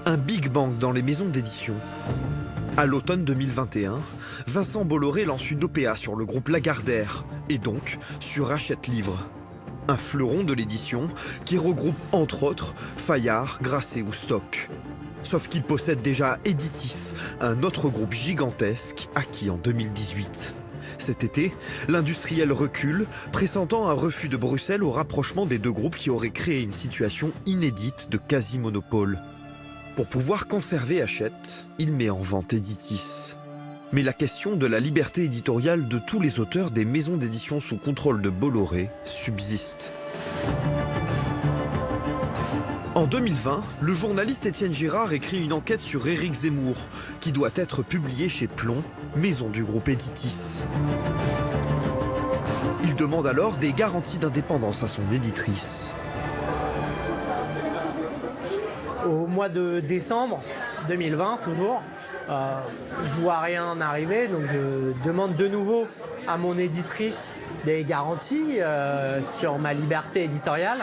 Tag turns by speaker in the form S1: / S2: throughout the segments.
S1: Un Big Bang dans les maisons d'édition. À l'automne 2021, Vincent Bolloré lance une OPA sur le groupe Lagardère et donc sur Hachette Livre. Un fleuron de l'édition qui regroupe entre autres Fayard, Grasset ou Stock. Sauf qu'il possède déjà Editis, un autre groupe gigantesque acquis en 2018. Cet été, l'industriel recule, pressentant un refus de Bruxelles au rapprochement des deux groupes qui aurait créé une situation inédite de quasi-monopole. Pour pouvoir conserver Hachette, il met en vente Editis. Mais la question de la liberté éditoriale de tous les auteurs des maisons d'édition sous contrôle de Bolloré subsiste. En 2020, le journaliste Étienne Girard écrit une enquête sur Éric Zemmour, qui doit être publiée chez Plon, maison du groupe Editis. Il demande alors des garanties d'indépendance à son éditrice.
S2: Au mois de décembre 2020, toujours, je vois rien arriver, donc je demande de nouveau à mon éditrice des garanties sur ma liberté éditoriale.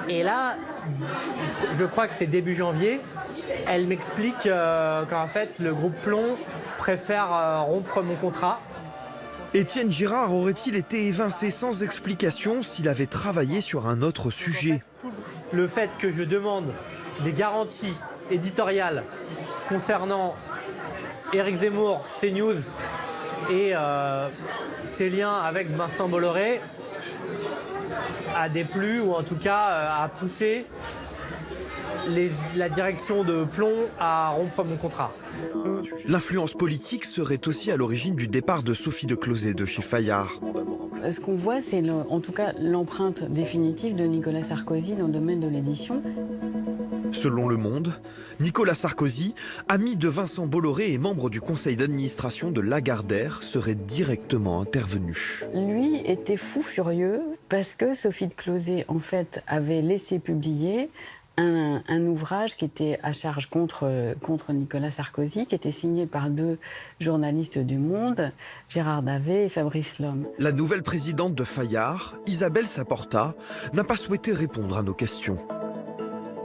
S2: Et là, je crois que c'est début janvier, elle m'explique qu'en fait le groupe Plon préfère rompre mon contrat.
S1: Étienne Girard aurait-il été évincé sans explication s'il avait travaillé sur un autre sujet?
S2: Le fait que je demande des garanties éditoriales concernant Éric Zemmour, CNews et ses liens avec Vincent Bolloré a déplu, ou en tout cas a poussé la direction de Plon à rompre mon contrat.
S1: L'influence politique serait aussi à l'origine du départ de Sophie de Closet de chez Fayard.
S3: Ce qu'on voit, c'est en tout cas l'empreinte définitive de Nicolas Sarkozy dans le domaine de l'édition.
S1: Selon Le Monde, Nicolas Sarkozy, ami de Vincent Bolloré et membre du conseil d'administration de Lagardère, serait directement intervenu.
S3: Lui était fou furieux parce que Sophie de Closet, en fait, avait laissé publier un ouvrage qui était à charge contre Nicolas Sarkozy, qui était signé par deux journalistes du Monde, Gérard Davet et Fabrice Lhomme.
S1: La nouvelle présidente de Fayard, Isabelle Saporta, n'a pas souhaité répondre à nos questions.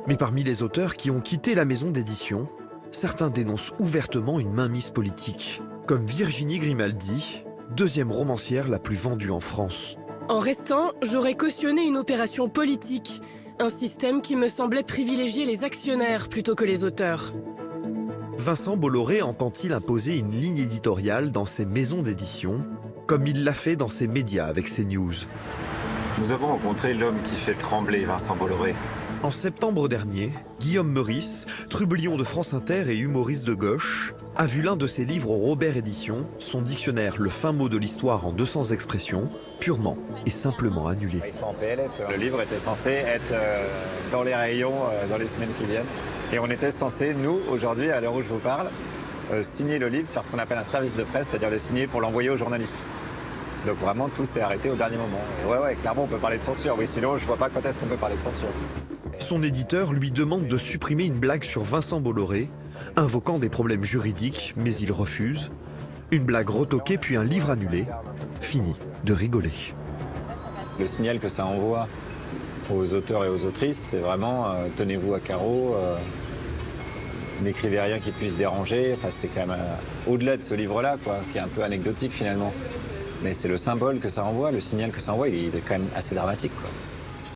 S1: Mais parmi les auteurs qui ont quitté la maison d'édition, certains dénoncent ouvertement une mainmise politique, comme Virginie Grimaldi, deuxième romancière la plus vendue en France.
S4: En restant, j'aurais cautionné une opération politique, un système qui me semblait privilégier les actionnaires plutôt que les auteurs.
S1: Vincent Bolloré entend-il imposer une ligne éditoriale dans ses maisons d'édition, comme il l'a fait dans ses médias avec CNews?
S5: Nous avons rencontré l'homme qui fait trembler Vincent Bolloré.
S1: En septembre dernier, Guillaume Meurice, trublion de France Inter et humoriste de gauche, a vu l'un de ses livres au Robert Éditions, son dictionnaire Le fin mot de l'histoire en 200 expressions, purement et simplement annulé.
S5: Ils sont en PLS. Le livre était censé être dans les rayons dans les semaines qui viennent. Et on était censé, nous, aujourd'hui, à l'heure où je vous parle, signer le livre, faire ce qu'on appelle un service de presse, c'est-à-dire le signer pour l'envoyer aux journalistes. Donc vraiment, tout s'est arrêté au dernier moment. Et ouais, clairement, on peut parler de censure. Oui, sinon, je vois pas quand est-ce qu'on peut parler de censure.
S1: Son éditeur lui demande de supprimer une blague sur Vincent Bolloré, invoquant des problèmes juridiques, mais il refuse. Une blague retoquée puis un livre annulé. Fini de rigoler.
S5: Le signal que ça envoie aux auteurs et aux autrices, c'est vraiment tenez-vous à carreau, n'écrivez rien qui puisse déranger. Enfin, c'est quand même au-delà de ce livre-là, quoi, qui est un peu anecdotique finalement. Mais c'est le symbole que ça envoie, le signal que ça envoie, il est quand même assez dramatique, quoi.